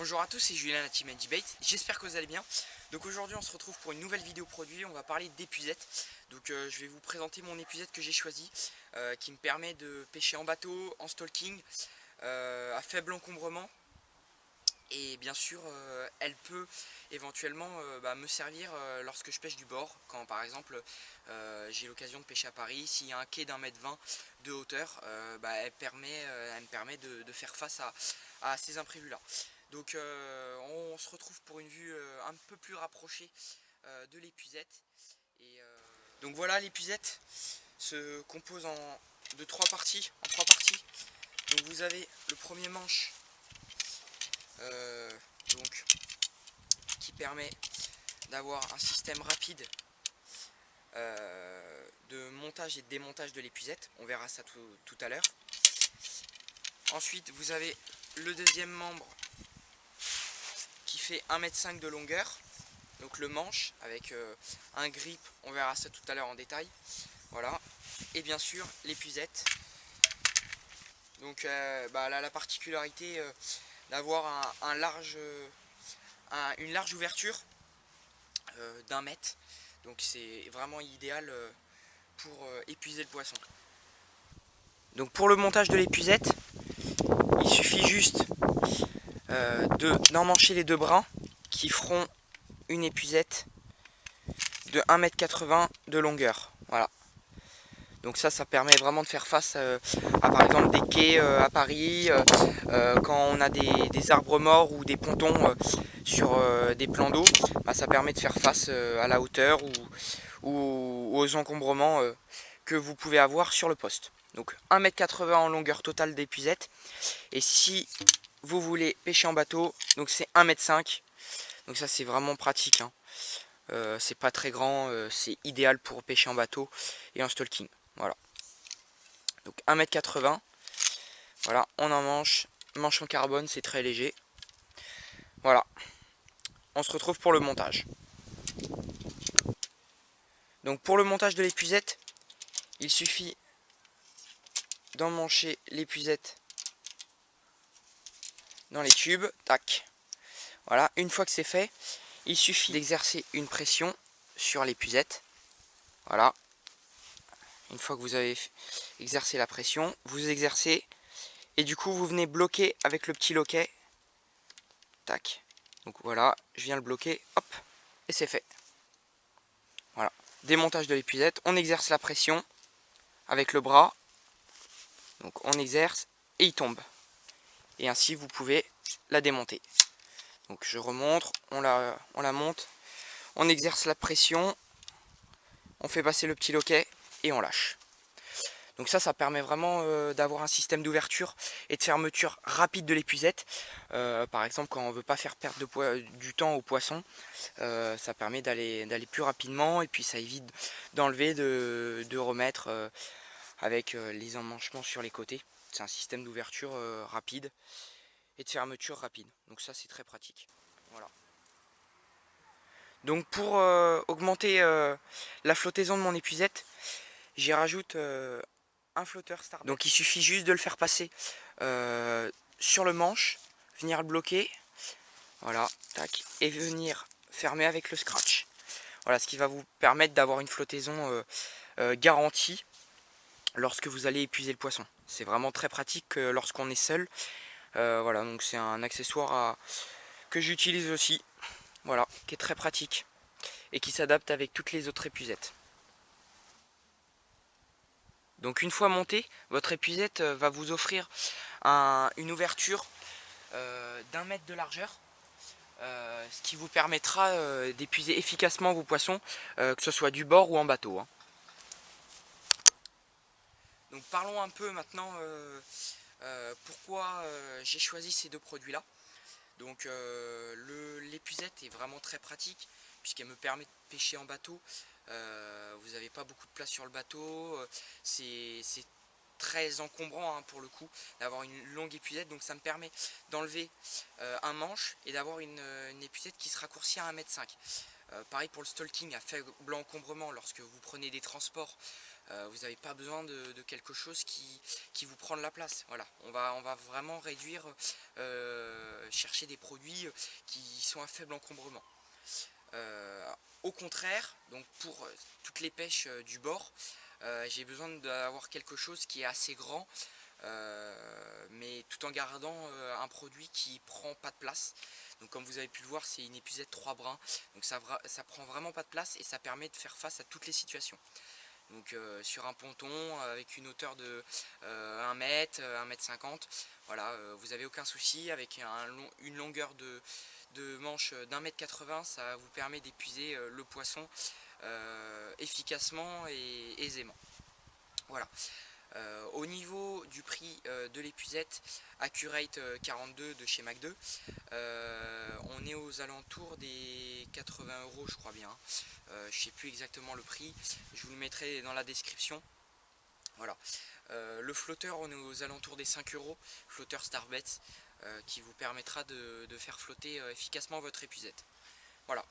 Bonjour à tous, c'est Julien la team NGBait, j'espère que vous allez bien. Donc aujourd'hui on se retrouve pour une nouvelle vidéo produit, on va parler d'épuisette. Donc je vais vous présenter mon épuisette que j'ai choisi, qui me permet de pêcher en bateau, en stalking, à faible encombrement. Et bien sûr elle peut éventuellement me servir lorsque je pêche du bord, quand par exemple j'ai l'occasion de pêcher à Paris. S'il y a un quai d'1,20 m de hauteur, elle me permet de faire face à ces imprévus là. Donc on se retrouve pour une vue un peu plus rapprochée de l'épuisette. Donc voilà, l'épuisette se compose de trois parties, Donc vous avez le premier manche donc, qui permet d'avoir un système rapide de montage et de démontage de l'épuisette. On verra ça tout à l'heure. Ensuite vous avez le deuxième membre qui fait 1,5 m de longueur, donc le manche avec un grip, on verra ça tout à l'heure en détail. Voilà, et bien sûr l'épuisette. Donc elle a la particularité d'avoir une large ouverture d'1 mètre, donc c'est vraiment idéal pour épuiser le poisson. Donc pour le montage de l'épuisette, il suffit juste d'emmancher les deux brins qui feront une épuisette de 1,80 m de longueur. Voilà. Donc ça permet vraiment de faire face à par exemple des quais à Paris, quand on a des arbres morts ou des pontons sur des plans d'eau, ça permet de faire face à la hauteur ou aux encombrements que vous pouvez avoir sur le poste. Donc 1,80 m en longueur totale d'épuisette. Et si vous voulez pêcher en bateau, donc c'est 1,5 m. Donc ça c'est vraiment pratique, hein. C'est pas très grand, c'est idéal pour pêcher en bateau et en stalking. Voilà. Donc 1,80 m. Voilà, on en manche en carbone, c'est très léger. Voilà. On se retrouve pour le montage. Donc pour le montage de l'épuisette, il suffit d'emmancher l'épuisette dans les tubes. Tac. Voilà, une fois que c'est fait, il suffit d'exercer une pression sur l'épuisette. Voilà. Une fois que vous avez exercé la pression, vous exercez et du coup vous venez bloquer avec le petit loquet. Tac. Donc voilà, je viens le bloquer, hop, et c'est fait. Voilà. Démontage de l'épuisette, on exerce la pression avec le bras. Donc on exerce et il tombe. Et ainsi vous pouvez la démonter. Donc je remonte, on la monte, on exerce la pression, on fait passer le petit loquet et on lâche. Donc ça permet vraiment d'avoir un système d'ouverture et de fermeture rapide de l'épuisette. Par exemple, quand on ne veut pas faire perdre du temps aux poissons, ça permet d'aller plus rapidement et puis ça évite d'enlever, de remettre avec les emmanchements sur les côtés. C'est un système d'ouverture rapide et de fermeture rapide. Donc ça c'est très pratique. Voilà. Donc pour augmenter la flottaison de mon épuisette, j'y rajoute un flotteur Starbait. Donc il suffit juste de le faire passer sur le manche, venir le bloquer, voilà, tac, et venir fermer avec le scratch. Voilà, ce qui va vous permettre d'avoir une flottaison garantie lorsque vous allez épuiser le poisson. C'est vraiment très pratique lorsqu'on est seul. Voilà, donc c'est un accessoire que j'utilise aussi, voilà, qui est très pratique et qui s'adapte avec toutes les autres épuisettes. Donc une fois monté, votre épuisette va vous offrir une ouverture d'1 mètre de largeur, ce qui vous permettra d'épuiser efficacement vos poissons, que ce soit du bord ou en bateau, hein. Donc parlons un peu maintenant pourquoi j'ai choisi ces deux produits là. Donc l'épuisette est vraiment très pratique puisqu'elle me permet de pêcher en bateau. Vous n'avez pas beaucoup de place sur le bateau, c'est très encombrant, hein, pour le coup d'avoir une longue épuisette, donc ça me permet d'enlever un manche et d'avoir une épuisette qui se raccourcit à 1,5 m. Pareil pour le stalking à faible encombrement, lorsque vous prenez des transports, vous n'avez pas besoin de quelque chose qui vous prend de la place. Voilà, on va vraiment réduire, chercher des produits qui sont à faible encombrement. Au contraire, donc pour toutes les pêches du bord, j'ai besoin d'avoir quelque chose qui est assez grand, mais tout en gardant un produit qui prend pas de place. Donc comme vous avez pu le voir, c'est une épuisette 3 brins, donc ça prend vraiment pas de place et ça permet de faire face à toutes les situations. Donc sur un ponton avec une hauteur de 1 mètre, 1 mètre 50, voilà, vous n'avez aucun souci. Avec une longueur de manche d'1 mètre 80, ça vous permet d'épuiser le poisson efficacement et aisément. Voilà. Au niveau du prix de l'épuisette Accurate 42 de chez McDo, on est aux alentours des 80 € je crois bien. Je sais plus exactement le prix, je vous le mettrai dans la description. Voilà. Le flotteur, on est aux alentours des 5 €, flotteur Starbet, qui vous permettra de faire flotter efficacement votre épuisette. Voilà.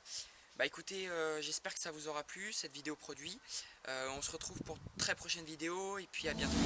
Bah écoutez, j'espère que ça vous aura plu cette vidéo produit. On se retrouve pour de très prochaines vidéos et puis à bientôt.